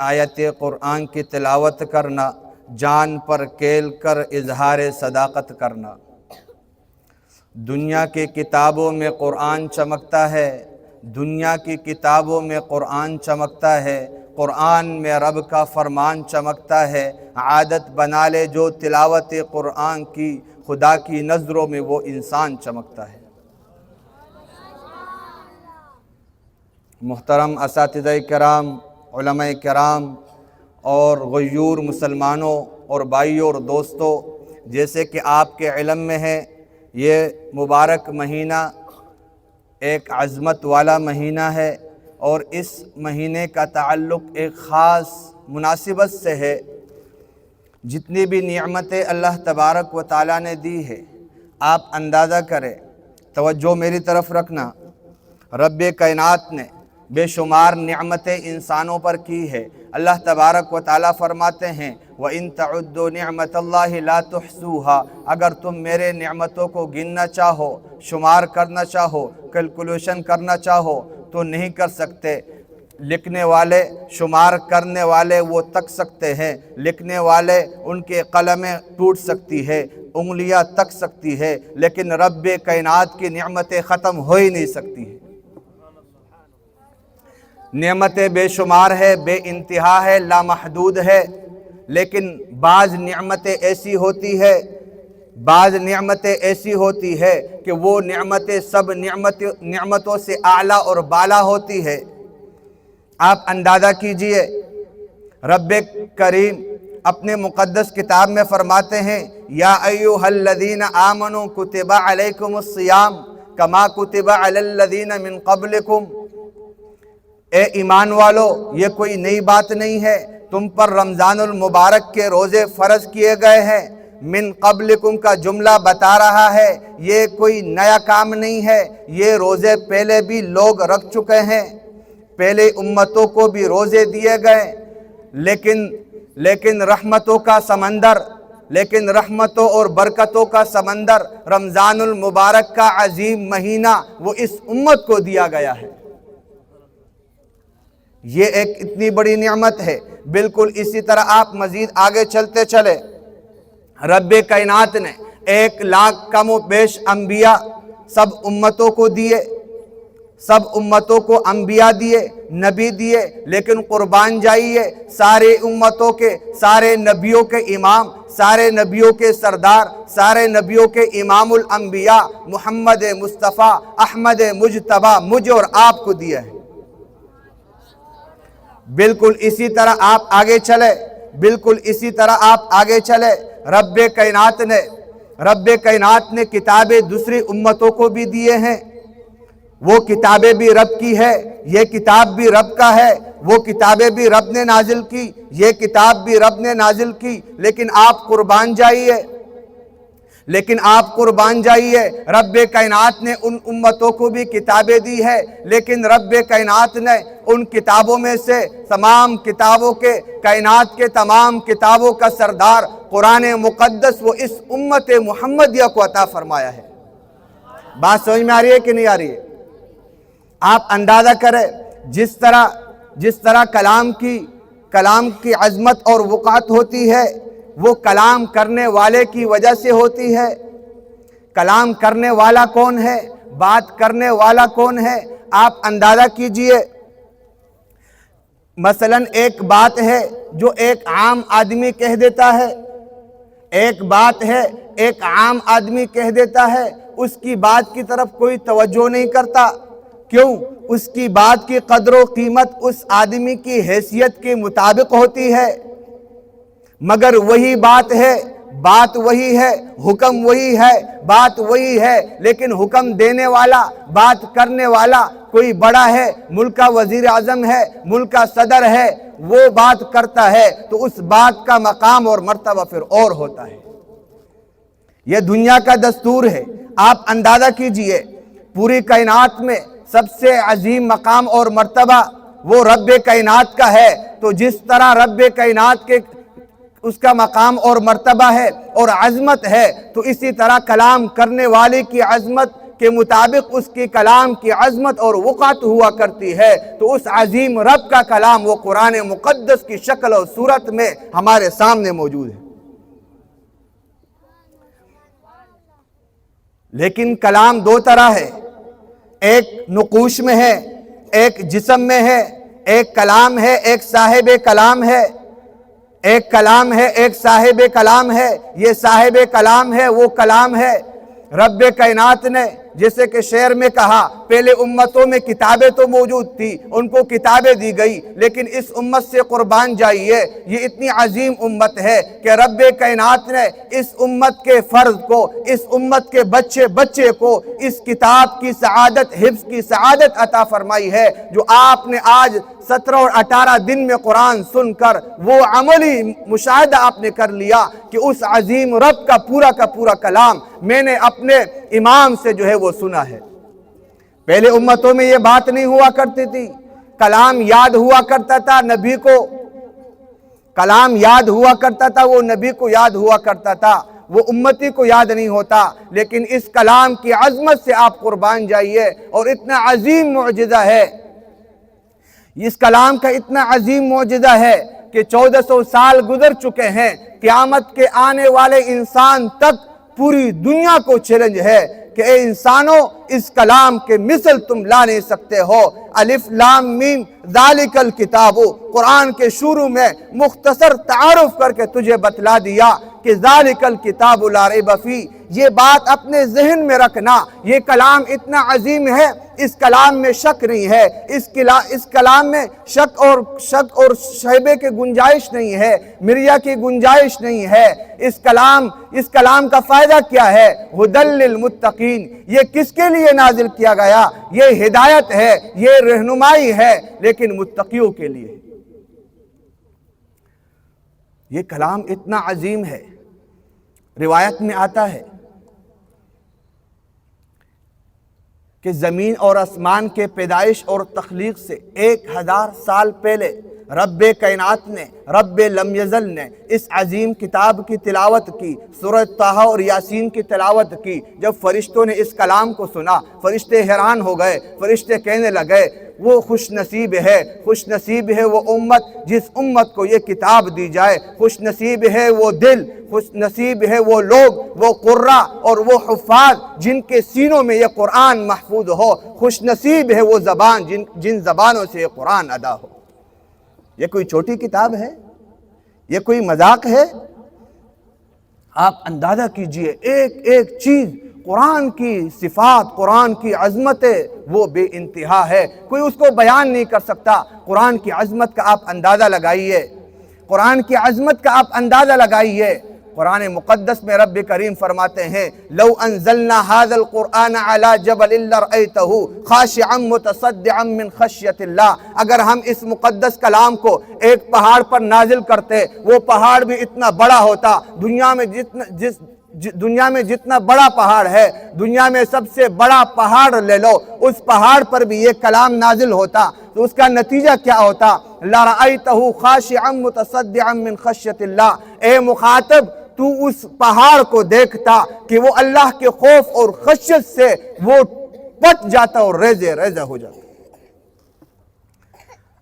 آیت قرآن کی تلاوت کرنا، جان پر کیل کر اظہار صداقت کرنا۔ دنیا کی کتابوں میں قرآن چمکتا ہے، دنیا کی کتابوں میں قرآن چمکتا ہے، قرآن میں رب کا فرمان چمکتا ہے۔ عادت بنا لے جو تلاوت قرآن کی، خدا کی نظروں میں وہ انسان چمکتا ہے۔ محترم اساتذہ کرام، علماء کرام اور غیور مسلمانوں اور بھائیوں اور دوستوں، جیسے کہ آپ کے علم میں ہے، یہ مبارک مہینہ ایک عظمت والا مہینہ ہے، اور اس مہینے کا تعلق ایک خاص مناسبت سے ہے۔ جتنی بھی نعمتیں اللہ تبارک و تعالیٰ نے دی ہے، آپ اندازہ کریں، توجہ میری طرف رکھنا، رب کائنات نے بے شمار نعمتیں انسانوں پر کی ہے۔ اللہ تبارک و تعالیٰ فرماتے ہیں وَإِن تَعُدُّوا نِعْمَةَ اللَّهِ لَا تُحْصُوهَا، اگر تم میرے نعمتوں کو گننا چاہو، شمار کرنا چاہو، کیلکولیشن کرنا چاہو تو نہیں کر سکتے۔ لکھنے والے، شمار کرنے والے وہ تک سکتے ہیں، لکھنے والے ان کے قلمیں ٹوٹ سکتی ہے، انگلیاں تک سکتی ہے، لیکن رب کائنات کی نعمتیں ختم ہو ہی نہیں سکتی ہیں۔ نعمتیں بے شمار ہے، بے انتہا ہے، لامحدود ہے، لیکن بعض نعمتیں ایسی ہوتی ہے، بعض نعمتیں ایسی ہوتی ہے کہ وہ نعمتیں سب نعمتوں سے اعلیٰ اور بالا ہوتی ہے۔ آپ اندازہ کیجئے، رب کریم اپنے مقدس کتاب میں فرماتے ہیں یا ایھا الذین آمنوا کتب علیکم الصیام کما کتب علی الذین من قبلکم، اے ایمان والو، یہ کوئی نئی بات نہیں ہے، تم پر رمضان المبارک کے روزے فرض کیے گئے ہیں۔ من قبلکم کا جملہ بتا رہا ہے یہ کوئی نیا کام نہیں ہے، یہ روزے پہلے بھی لوگ رکھ چکے ہیں، پہلے امتوں کو بھی روزے دیے گئے، لیکن رحمتوں کا سمندر، لیکن رحمتوں اور برکتوں کا سمندر، رمضان المبارک کا عظیم مہینہ وہ اس امت کو دیا گیا ہے۔ یہ ایک اتنی بڑی نعمت ہے۔ بالکل اسی طرح آپ مزید آگے چلتے چلے، رب کائنات نے 1,00,000 کم و بیش انبیاء سب امتوں کو دیے، سب امتوں کو انبیاء دیے، نبی دیے، لیکن قربان جائیے سارے امتوں کے، سارے نبیوں کے امام، سارے نبیوں کے سردار، سارے نبیوں کے امام الانبیاء محمد مصطفیٰ احمد مجتبیٰ مجھے اور آپ کو دیا ہے۔ بالکل اسی طرح آپ آگے چلے، بالکل اسی طرح آپ آگے چلے، رب کائنات نے کتابیں دوسری امتوں کو بھی دیے ہیں، وہ کتابیں بھی رب کی ہے، یہ کتاب بھی رب کا ہے، وہ کتابیں بھی رب نے نازل کی، یہ کتاب بھی رب نے نازل کی، لیکن آپ قربان جائیے، رب کائنات نے ان امتوں کو بھی کتابیں دی ہے، لیکن رب کائنات نے ان کتابوں میں سے تمام کتابوں کے، کائنات کے تمام کتابوں کا سردار قرآن مقدس وہ اس امت محمدیہ کو عطا فرمایا ہے۔ بات سمجھ میں آ رہی ہے کہ نہیں آ رہی ہے؟ آپ اندازہ کریں جس طرح کلام کی عظمت اور وقعت ہوتی ہے، وہ کلام کرنے والے کی وجہ سے ہوتی ہے۔ کلام کرنے والا کون ہے؟ بات کرنے والا کون ہے؟ آپ اندازہ کیجئے، مثلا ایک بات ہے جو ایک عام آدمی کہہ دیتا ہے، ایک بات ہے ایک عام آدمی کہہ دیتا ہے، اس کی بات کی طرف کوئی توجہ نہیں کرتا، کیوں؟ اس کی بات کی قدر و قیمت اس آدمی کی حیثیت کے مطابق ہوتی ہے، مگر وہی بات ہے، بات وہی ہے، حکم وہی ہے، بات وہی ہے، لیکن حکم دینے والا، بات کرنے والا کوئی بڑا ہے، ملک کا وزیر اعظم ہے، ملک کا صدر ہے، وہ بات کرتا ہے تو اس بات کا مقام اور مرتبہ پھر اور ہوتا ہے۔ یہ دنیا کا دستور ہے۔ آپ اندازہ کیجئے، پوری کائنات میں سب سے عظیم مقام اور مرتبہ وہ رب کائنات کا ہے، تو جس طرح رب کائنات کے اس کا مقام اور مرتبہ ہے اور عظمت ہے، تو اسی طرح کلام کرنے والے کی عظمت کے مطابق اس کی کلام کی عظمت اور وقعت ہوا کرتی ہے، تو اس عظیم رب کا کلام وہ قرآن مقدس کی شکل اور صورت میں ہمارے سامنے موجود ہے۔ لیکن کلام دو طرح ہے، ایک نقوش میں ہے، ایک جسم میں ہے، ایک کلام ہے، ایک صاحب کلام ہے، ایک کلام ہے، ایک صاحب کلام ہے۔ یہ صاحب کلام ہے، وہ کلام ہے۔ رب کائنات نے جیسے کہ شعر میں کہا، پہلے امتوں میں کتابیں تو موجود تھی، ان کو کتابیں دی گئی، لیکن اس امت سے قربان جائیے، یہ اتنی عظیم امت ہے کہ رب کائنات نے اس امت کے فرد کو، اس امت کے بچے کو اس کتاب کی سعادت، حفظ کی سعادت عطا فرمائی ہے، جو آپ نے آج 17 اور 18 دن میں قرآن سن کر وہ عملی مشاہدہ آپ نے کر لیا کہ اس عظیم رب کا پورا کلام میں نے اپنے امام سے جو ہے وہ سنا ہے۔ پہلے امتوں میں یہ بات نہیں ہوا کرتی تھی، کلام یاد ہوا کرتا تھا نبی کو، کلام یاد ہوا کرتا تھا، وہ نبی کو یاد ہوا کرتا تھا، وہ امتی کو یاد نہیں ہوتا۔ لیکن اس کلام کی عظمت سے آپ قربان جائیے، اور اتنا عظیم معجزہ ہے، اس کلام کا اتنا عظیم معجزہ ہے کہ 1400 سال گزر چکے ہیں، قیامت کے آنے والے انسان تک پوری دنیا کو چیلنج ہے کہ اے انسانوں، اس کلام کے مثل تم لا نہیں سکتے ہو۔ الف لام میم ذالک الکتاب، قرآن کے شروع میں مختصر تعارف کر کے تجھے بتلا دیا کہ ذالک الکتاب لا ریب فیہ۔ یہ بات اپنے ذہن میں رکھنا، یہ کلام اتنا عظیم ہے، اس کلام میں شک نہیں ہے، اس کلام میں شک اور شیبے کی گنجائش نہیں ہے، مریا کی گنجائش نہیں ہے۔ اس کلام کا فائدہ کیا ہے؟ ھدی للمتقین، یہ کس کے لیے نازل کیا گیا؟ یہ ہدایت ہے، یہ رہنمائی ہے، لیکن متقیوں کے لیے۔ یہ کلام اتنا عظیم ہے، روایت میں آتا ہے کہ زمین اور آسمان کے پیدائش اور تخلیق سے 1000 سال پہلے رب کائنات نے، رب لم یزل نے اس عظیم کتاب کی تلاوت کی، سورہ طٰہٰ اور یاسین کی تلاوت کی۔ جب فرشتوں نے اس کلام کو سنا، فرشتے حیران ہو گئے، فرشتے کہنے لگے وہ خوش نصیب ہے وہ امت جس امت کو یہ کتاب دی جائے، خوش نصیب ہے وہ دل، خوش نصیب ہے وہ لوگ، وہ قراء اور وہ حفاظ جن کے سینوں میں یہ قرآن محفوظ ہو، خوش نصیب ہے وہ زبان جن زبانوں سے یہ قرآن ادا ہو۔ یہ کوئی چھوٹی کتاب ہے؟ یہ کوئی مذاق ہے؟ آپ اندازہ کیجئے، ایک ایک چیز قرآن کی صفات، قرآن کی عظمتیں وہ بے انتہا ہے، کوئی اس کو بیان نہیں کر سکتا۔ قرآن کی عظمت کا آپ اندازہ لگائیے، قرآن کی عظمت کا آپ اندازہ لگائیے۔ قرآن مقدس میں رب کریم فرماتے ہیں لو انزلنا هذا القرآن على جبل لرأيته خاشعا متصدعا من خشیت اللہ، اگر ہم اس مقدس کلام کو ایک پہاڑ پر نازل کرتے، وہ پہاڑ بھی اتنا بڑا ہوتا، دنیا میں جتنا بڑا پہاڑ ہے، دنیا میں سب سے بڑا پہاڑ لے لو، اس پہاڑ پر بھی یہ کلام نازل ہوتا تو اس کا نتیجہ کیا ہوتا؟ لَرَأَيْتَهُ خَاشِعًا مُتَصَدِّعًا مِّن خَشْيَةِ اللَّهِ، اے مخاطب تو اس پہاڑ کو دیکھتا کہ وہ اللہ کے خوف اور خشیت سے وہ پٹ جاتا اور ریزے ہو جاتا۔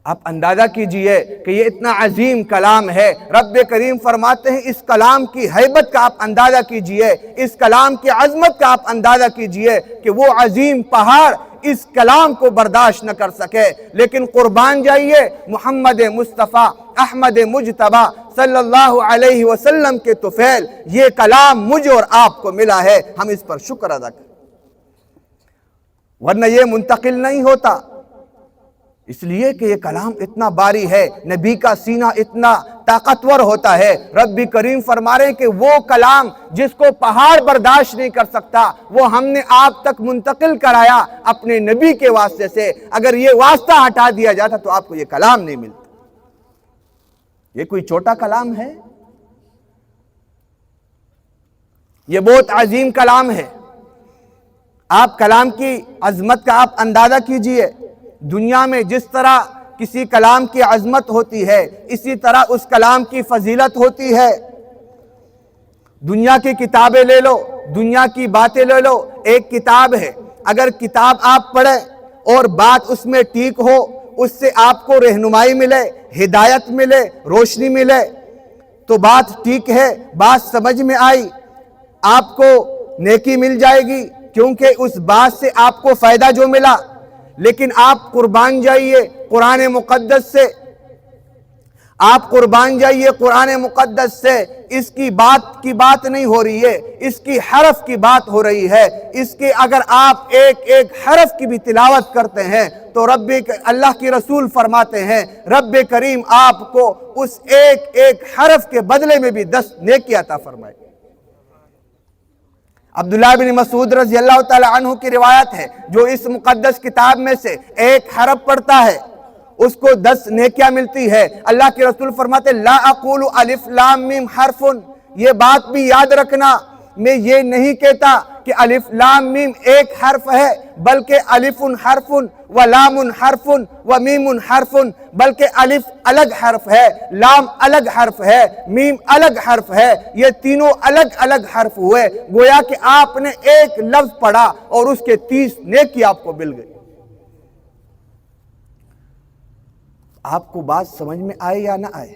آپ اندازہ کیجئے کہ یہ اتنا عظیم کلام ہے۔ رب کریم فرماتے ہیں اس کلام کی ہیبت کا آپ اندازہ کیجئے، اس کلام کی عظمت کا آپ اندازہ کیجئے کہ وہ عظیم پہاڑ اس کلام کو برداشت نہ کر سکے، لیکن قربان جائیے محمد مصطفیٰ احمد مجتبیٰ صلی اللہ علیہ وسلم کے طفیل، یہ کلام مجھے اور آپ کو ملا ہے، ہم اس پر شکر ادا کریں، ورنہ یہ منتقل نہیں ہوتا۔ اس لیے کہ یہ کلام اتنا باری ہے، نبی کا سینہ اتنا طاقتور ہوتا ہے۔ رب کریم فرما رہے ہیں کہ وہ کلام جس کو پہاڑ برداشت نہیں کر سکتا، وہ ہم نے آپ تک منتقل کرایا اپنے نبی کے واسطے سے۔ اگر یہ واسطہ ہٹا دیا جاتا تو آپ کو یہ کلام نہیں ملتا۔ یہ کوئی چھوٹا کلام ہے؟ یہ بہت عظیم کلام ہے۔ آپ کلام کی عظمت کا آپ اندازہ کیجئے، دنیا میں جس طرح کسی کلام کی عظمت ہوتی ہے، اسی طرح اس کلام کی فضیلت ہوتی ہے۔ دنیا کی کتابیں لے لو، دنیا کی باتیں لے لو، ایک کتاب ہے اگر کتاب آپ پڑھیں اور بات اس میں ٹھیک ہو، اس سے آپ کو رہنمائی ملے، ہدایت ملے، روشنی ملے، تو بات ٹھیک ہے، بات سمجھ میں آئی، آپ کو نیکی مل جائے گی، کیونکہ اس بات سے آپ کو فائدہ جو ملا۔ لیکن آپ قربان جائیے قرآن مقدس سے، آپ قربان جائیے قرآن مقدس سے، اس کی بات نہیں ہو رہی ہے، اس کی حرف کی بات ہو رہی ہے۔ اس کے اگر آپ ایک ایک حرف کی بھی تلاوت کرتے ہیں تو اللہ کی رسول فرماتے ہیں رب کریم آپ کو اس ایک ایک حرف کے بدلے میں بھی 10 نیکی عطا فرمائے۔ عبداللہ بن مسعود رضی اللہ تعالی عنہ کی روایت ہے، جو اس مقدس کتاب میں سے ایک حرف پڑھتا ہے اس کو 10 نیکیاں ملتی ہے۔ اللہ کے رسول فرماتے لا اقول الف لام میم حرف، یہ بات بھی یاد رکھنا، میں یہ نہیں کہتا کہ الف لام میم ایک حرف ہے، بلکہ الف حرف و لام حرف و میم حرف، بلکہ الف الگ حرف ہے، لام الگ حرف ہے، میم الگ حرف ہے، یہ تینوں الگ الگ حرف ہوئے، گویا کہ آپ نے ایک لفظ پڑھا اور اس کے 30 نیکی آپ کو مل گئی۔ آپ کو بات سمجھ میں آئے یا نہ آئے،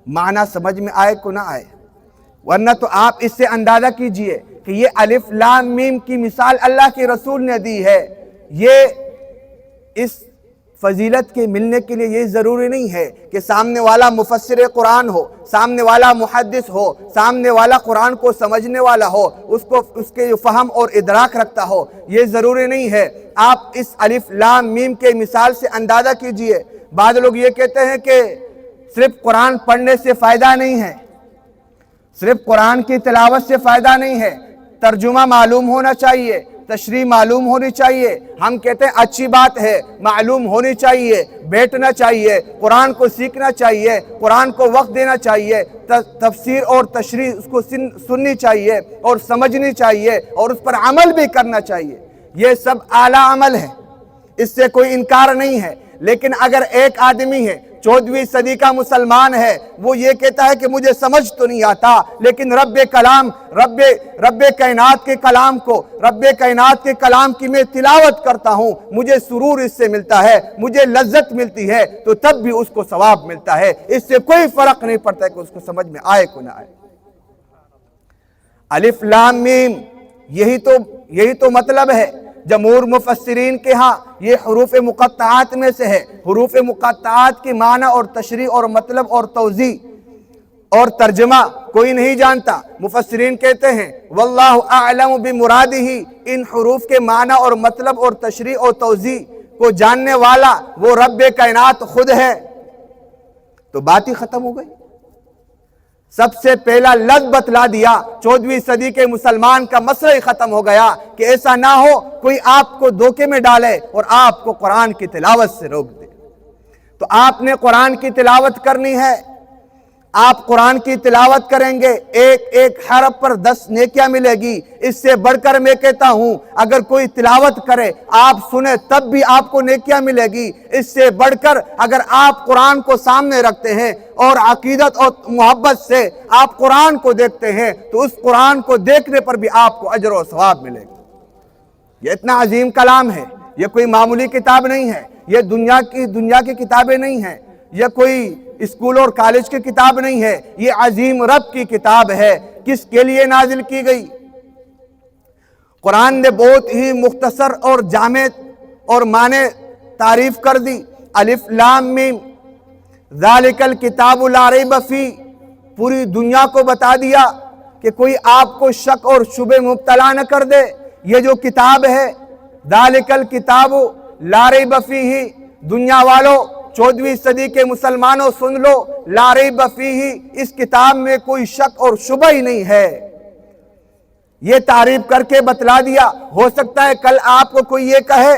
معنی سمجھ میں آئے کو نہ آئے، ورنہ تو آپ اس سے اندازہ کیجئے کہ یہ الف لام میم کی مثال اللہ کے رسول نے دی ہے۔ یہ اس فضیلت کے ملنے کے لیے یہ ضروری نہیں ہے کہ سامنے والا مفسر قرآن ہو، سامنے والا محدث ہو، سامنے والا قرآن کو سمجھنے والا ہو، اس کے فہم اور ادراک رکھتا ہو، یہ ضروری نہیں ہے۔ آپ اس الف لام میم کے مثال سے اندازہ کیجئے۔ بعض لوگ یہ کہتے ہیں کہ صرف قرآن پڑھنے سے فائدہ نہیں ہے، صرف قرآن کی تلاوت سے فائدہ نہیں ہے، ترجمہ معلوم ہونا چاہیے، تشریح معلوم ہونی چاہیے۔ ہم کہتے ہیں اچھی بات ہے، معلوم ہونی چاہیے، بیٹھنا چاہیے، قرآن کو سیکھنا چاہیے، قرآن کو وقت دینا چاہیے، تفسیر اور تشریح اس کو سننی چاہیے اور سمجھنی چاہیے اور اس پر عمل بھی کرنا چاہیے۔ یہ سب اعلیٰ عمل ہے، اس سے کوئی انکار نہیں ہے۔ لیکن اگر ایک آدمی ہے 14ویں صدی کا مسلمان ہے، وہ یہ کہتا ہے کہ مجھے سمجھ تو نہیں آتا، لیکن رب کائنات کے کلام کو، رب کائنات کے کلام کی میں تلاوت کرتا ہوں، مجھے سرور اس سے ملتا ہے، مجھے لذت ملتی ہے، تو تب بھی اس کو ثواب ملتا ہے۔ اس سے کوئی فرق نہیں پڑتا کہ اس کو سمجھ میں آئے کو نہ آئے۔ الف لام میم یہی تو مطلب ہے۔ جمہور مفسرین کے ہاں یہ حروف مقطعات میں سے ہے۔ حروف مقطعات کی معنی اور تشریح اور مطلب اور توضیح اور ترجمہ کوئی نہیں جانتا۔ مفسرین کہتے ہیں واللہ اعلم بمرادہ، ان حروف کے معنی اور مطلب اور تشریح اور توضیح کو جاننے والا وہ رب کائنات خود ہے۔ تو بات ہی ختم ہو گئی۔ سب سے پہلا لفظ بتلا دیا، 14ویں صدی کے مسلمان کا مسئلہ ہی ختم ہو گیا کہ ایسا نہ ہو کوئی آپ کو دھوکے میں ڈالے اور آپ کو قرآن کی تلاوت سے روک دے۔ تو آپ نے قرآن کی تلاوت کرنی ہے، آپ قرآن کی تلاوت کریں گے، ایک ایک حرف پر 10 نیکیاں ملے گی۔ اس سے بڑھ کر میں کہتا ہوں اگر کوئی تلاوت کرے، آپ سنیں، تب بھی آپ کو نیکیاں ملے گی۔ اس سے بڑھ کر اگر آپ قرآن کو سامنے رکھتے ہیں اور عقیدت اور محبت سے آپ قرآن کو دیکھتے ہیں تو اس قرآن کو دیکھنے پر بھی آپ کو اجر و ثواب ملے گا۔ یہ اتنا عظیم کلام ہے، یہ کوئی معمولی کتاب نہیں ہے، یہ دنیا کی کتابیں نہیں ہیں، یہ کوئی اسکول اور کالج کی کتاب نہیں ہے، یہ عظیم رب کی کتاب ہے۔ کس کے لیے نازل کی گئی؟ قرآن نے بہت ہی مختصر اور جامع اور معنی تعریف کر دی۔ الف لام میم ذالک الکتاب لا ریب فیہ، پوری دنیا کو بتا دیا کہ کوئی آپ کو شک اور شبہ مبتلا نہ کر دے۔ یہ جو کتاب ہے ذالک الکتاب لا ریب فیہ، دنیا والوں 14ویں صدی کے مسلمانوں سن لو، لا ریب فیہ، اس کتاب میں کوئی شک اور شبہ ہی نہیں ہے۔ یہ تعریف کر کے بتلا دیا۔ ہو سکتا ہے کل آپ کو کوئی یہ کہے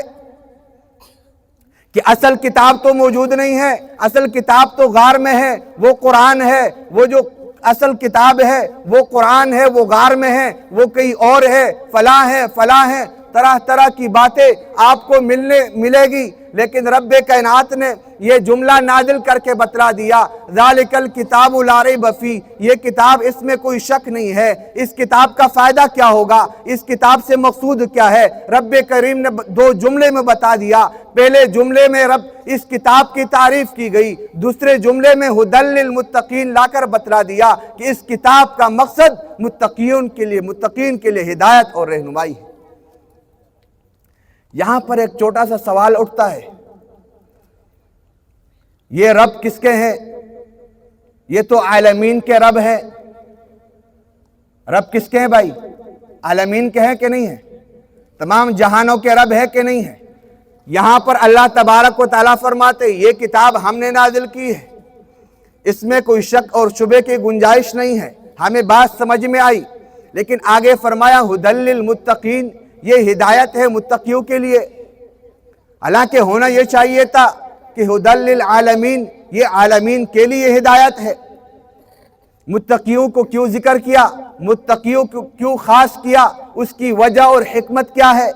کہ اصل کتاب تو موجود نہیں ہے، اصل کتاب تو غار میں ہے، وہ قرآن ہے، وہ جو اصل کتاب ہے وہ قرآن ہے، وہ غار میں ہے، وہ کہیں اور ہے، فلاں ہے، طرح طرح کی باتیں آپ کو ملے گی۔ لیکن رب کائنات نے یہ جملہ نازل کر کے بتلا دیا، ذالکل کتاب لا ریب فیہ، یہ کتاب اس میں کوئی شک نہیں ہے۔ اس کتاب کا فائدہ کیا ہوگا، اس کتاب سے مقصود کیا ہے، رب کریم نے دو جملے میں بتا دیا۔ پہلے جملے میں رب اس کتاب کی تعریف کی گئی، دوسرے جملے میں ھدی للمتقین لا کر بتلا دیا کہ اس کتاب کا مقصد متقین کے لیے ہدایت اور رہنمائی ہے۔ یہاں پر ایک چھوٹا سا سوال اٹھتا ہے، یہ رب کس کے ہیں؟ یہ تو عالمین کے رب ہیں۔ رب کس کے ہیں بھائی؟ عالمین کے ہیں کہ نہیں ہیں؟ تمام جہانوں کے رب ہے کہ نہیں ہے؟ یہاں پر اللہ تبارک و تعالیٰ فرماتے یہ کتاب ہم نے نازل کی ہے، اس میں کوئی شک اور شبے کی گنجائش نہیں ہے، ہمیں بات سمجھ میں آئی۔ لیکن آگے فرمایا ھدی للمتقین، یہ ہدایت ہے متقیوں کے لیے۔ حالانکہ ہونا یہ چاہیے تھا کہ ھدی للعالمین، یہ عالمین کے لیے ہدایت ہے۔ متقیوں کو کیوں ذکر کیا، متقیوں کو کیوں خاص کیا، اس کی وجہ اور حکمت کیا ہے؟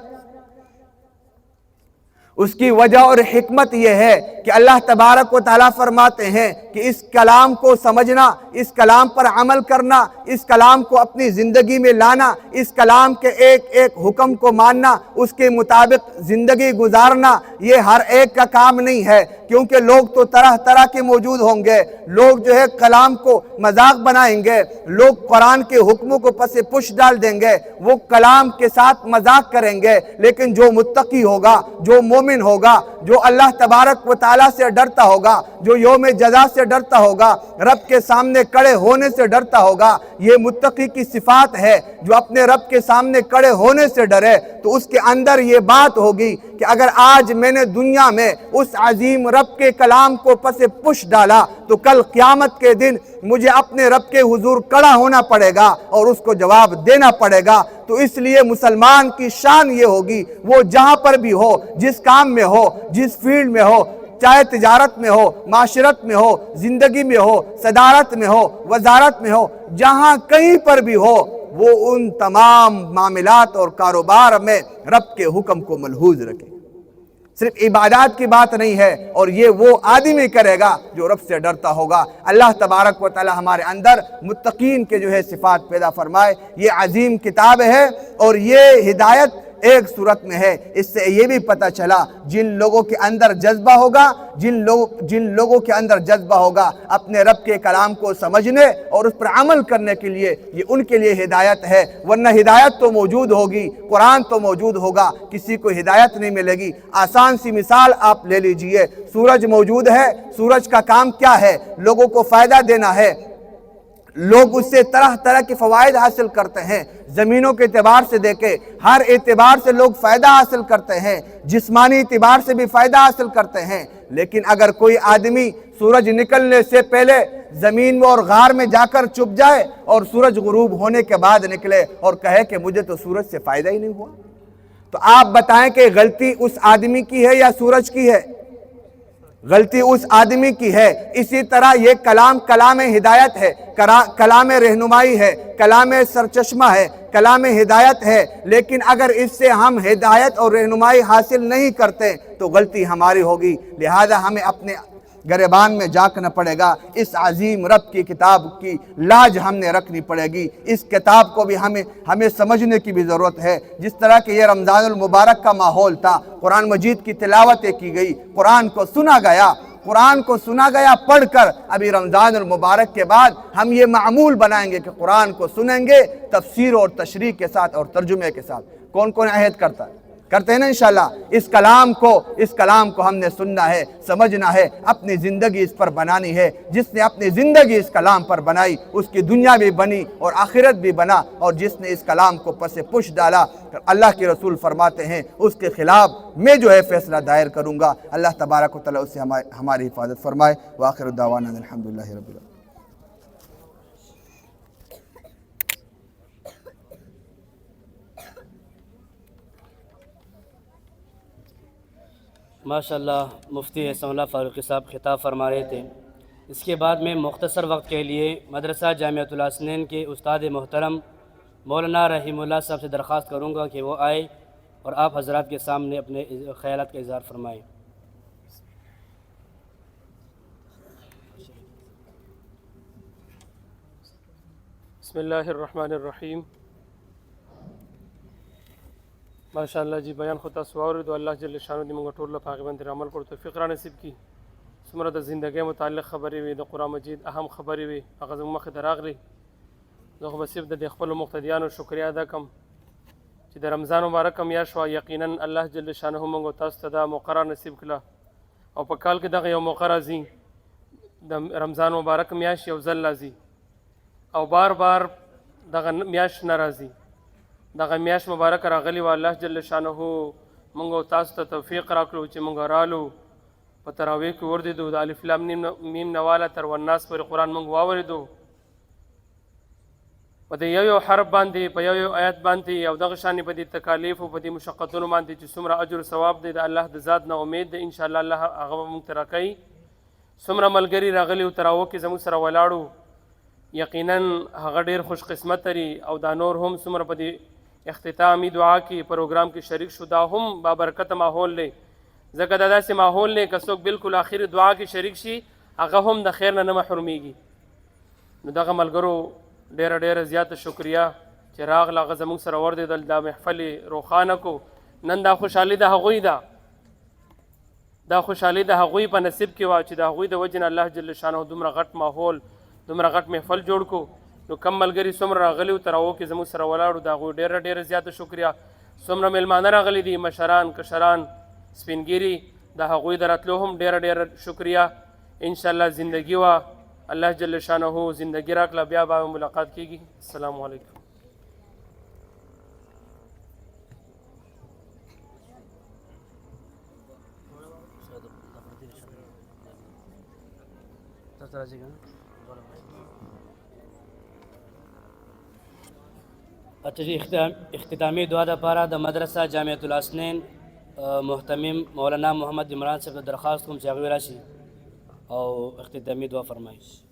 اس کی وجہ اور حکمت یہ ہے کہ اللہ تبارک و تعالیٰ فرماتے ہیں کہ اس کلام کو سمجھنا، اس کلام پر عمل کرنا، اس کلام کو اپنی زندگی میں لانا، اس کلام کے ایک ایک حکم کو ماننا، اس کے مطابق زندگی گزارنا، یہ ہر ایک کا کام نہیں ہے، کیونکہ لوگ تو طرح طرح کے موجود ہوں گے۔ لوگ جو ہے کلام کو مذاق بنائیں گے، لوگ قرآن کے حکموں کو پس پش ڈال دیں گے، وہ کلام کے ساتھ مذاق کریں گے۔ لیکن جو متقی ہوگا، جو مومن ہوگا، جو اللہ تبارک و تعالیٰ سے ڈرتا ہوگا، جو یوم جزا سے ڈرتا ہوگا، رب کے سامنے کڑے ہونے سے ڈرتا ہوگا، یہ متقی کی صفات ہے۔ جو اپنے رب کے سامنے کڑے ہونے سے ڈرے تو اس کے اندر یہ بات ہوگی کہ اگر آج میں نے دنیا میں اس عظیم رب کے کلام کو پس پش ڈالا تو کل قیامت کے دن مجھے اپنے رب کے حضور کڑا ہونا پڑے گا اور اس کو جواب دینا پڑے گا۔ تو اس لیے مسلمان کی شان یہ ہوگی، وہ جہاں پر بھی ہو، جس کام میں ہو، جس فیلڈ میں ہو، چاہے تجارت میں ہو، معاشرت میں ہو، زندگی میں ہو، صدارت میں ہو، وزارت میں ہو، جہاں کہیں پر بھی ہو، وہ ان تمام معاملات اور کاروبار میں رب کے حکم کو ملحوظ رکھے۔ صرف عبادات کی بات نہیں ہے، اور یہ وہ آدمی کرے گا جو رب سے ڈرتا ہوگا۔ اللہ تبارک و تعالی ہمارے اندر متقین کے جو ہے صفات پیدا فرمائے۔ یہ عظیم کتاب ہے اور یہ ہدایت ایک صورت میں ہے۔ اس سے یہ بھی پتہ چلا جن لوگوں کے اندر جذبہ ہوگا، جن لوگوں کے اندر جذبہ ہوگا اپنے رب کے کلام کو سمجھنے اور اس پر عمل کرنے کے لیے، یہ ان کے لیے ہدایت ہے۔ ورنہ ہدایت تو موجود ہوگی، قرآن تو موجود ہوگا، کسی کو ہدایت نہیں ملے گی۔ آسان سی مثال آپ لے لیجئے، سورج موجود ہے، سورج کا کام کیا ہے؟ لوگوں کو فائدہ دینا ہے۔ لوگ اس سے طرح طرح کے فوائد حاصل کرتے ہیں، زمینوں کے اعتبار سے دیکھیں، ہر اعتبار سے لوگ فائدہ حاصل کرتے ہیں، جسمانی اعتبار سے بھی فائدہ حاصل کرتے ہیں۔ لیکن اگر کوئی آدمی سورج نکلنے سے پہلے زمین میں اور غار میں جا کر چھپ جائے اور سورج غروب ہونے کے بعد نکلے اور کہے کہ مجھے تو سورج سے فائدہ ہی نہیں ہوا، تو آپ بتائیں کہ غلطی اس آدمی کی ہے یا سورج کی ہے؟ غلطی اس آدمی کی ہے۔ اسی طرح یہ کلام ہدایت ہے، کلام رہنمائی ہے، کلام سرچشمہ ہے، کلام ہدایت ہے، لیکن اگر اس سے ہم ہدایت اور رہنمائی حاصل نہیں کرتے تو غلطی ہماری ہوگی۔ لہذا ہمیں اپنے گریبان میں جھانکنا پڑے گا، اس عظیم رب کی کتاب کی لاج ہم نے رکھنی پڑے گی۔ اس کتاب کو بھی ہمیں سمجھنے کی بھی ضرورت ہے۔ جس طرح کہ یہ رمضان المبارک کا ماحول تھا، قرآن مجید کی تلاوتیں کی گئی، قرآن کو سنا گیا پڑھ کر۔ ابھی رمضان المبارک کے بعد ہم یہ معمول بنائیں گے کہ قرآن کو سنیں گے تفسیر اور تشریح کے ساتھ اور ترجمے کے ساتھ۔ کون کون عہد کرتے ہیں نا انشاءاللہ؟ اس کلام کو ہم نے سننا ہے، سمجھنا ہے، اپنی زندگی اس پر بنانی ہے۔ جس نے اپنی زندگی اس کلام پر بنائی، اس کی دنیا بھی بنی اور آخرت بھی بنا، اور جس نے اس کلام کو پس پش ڈالا، اللہ کے رسول فرماتے ہیں اس کے خلاف میں جو ہے فیصلہ دائر کروں گا۔ اللہ تبارک و تعالی اس سے ہماری حفاظت فرمائے۔ وآخر دعوانا الحمدللہ رب العالمین۔ ماشاءاللہ مفتی احسان اللہ فاروقی صاحب خطاب فرما رہے تھے۔ اس کے بعد میں مختصر وقت کے لیے مدرسہ جامعۃ الحسنین کے استاد محترم مولانا رحیم اللہ صاحب سے درخواست کروں گا کہ وہ آئے اور آپ حضرات کے سامنے اپنے خیالات کا اظہار فرمائیں۔ بسم اللہ الرحمن الرحیم. ماشاء اللہ جی بیان خو تاسو واورېدو. الله جل شانو دې موږ ټول له په هغې باندې عمل کړو توفیق را نصیب کړي. څومره د زندګۍ متعلق خبرې وي، د قرآن مجید اهم خبرې وي، هغه زموږ مخې ته راغلي. زه خو به صرف د دې خپلو مقتدیانو شکریه ادا کړم چې د رمضان مبارکه میاشت وه. یقینا الله جل شانه موږ او تاسو ته دا موقع را نصیب کړله او په کال کې دغه یو موقع راځي. د رمضان مبارک میاشت یو ځل راځي او بار بار دغه میاشت نه راځي. دغه میاشت مبارک راغلی و. الله جل شانه موږ او تاسو ته توفیق راکړو چې موږ رالو په تراویح کې وردېدو. د الف لام میم نه واله تر والناس پورې قرآن موږ واورېدو. په دې یو حرف باندې په یو آیت باندې او دغه شانې په دې تکالیف او په دې مشقتونو باندې چې څومره اجر ثواب دی د الله د ذات نه امید دی انشاءالله الله هغه به موږ ته راکوي. څومره ملګري راغلي او تراویح کې زموږ سره ولاړو یقینا هغه ډېر خوش قسمت لري او دا نور هم څومره په دې اختتامی دعا کې پروګرام کې شریک شو دا هم بابرکته ماحول دی. ځکه دا داسې ماحول دی که څوک بالکل آخر دعا کې شریک شي هغه هم د خیر نه محرومیږي. نو دغه ملګرو ډیره ډیره زیاته شکریه چې راغله هغه زموږ سره وردېدل. دا محفل روښانه کو. نن دا خوشحالي د هغوی ده، دا خوشحالي د هغوی په نصیب کې وه چې د هغوی د وجې نه الله جل شانه دومره غټ ماحول دومره غټ محفل جوړ کو. نو کم ملګري څومره راغلي و تراویح کې زموږ سره ولاړو د هغوی ډیره ډیره زیاته شکریه. څومره میلمانه راغلي دي مشران کشران سپینګیري د هغوی د راتلو هم ډیره ډیره شکریه. انشاءالله زندگی وه الله جل شانه زندگی راکړه بیا به ملاقات کیږي. السلام علیکم. اچھا جی اختتامی دعا دپاره د مدرسه جامعة الاسنین محتمم مولانا محمد عمران صاحب درخواست کوم چې هغوی راشي او اختتامی دعا فرمایش.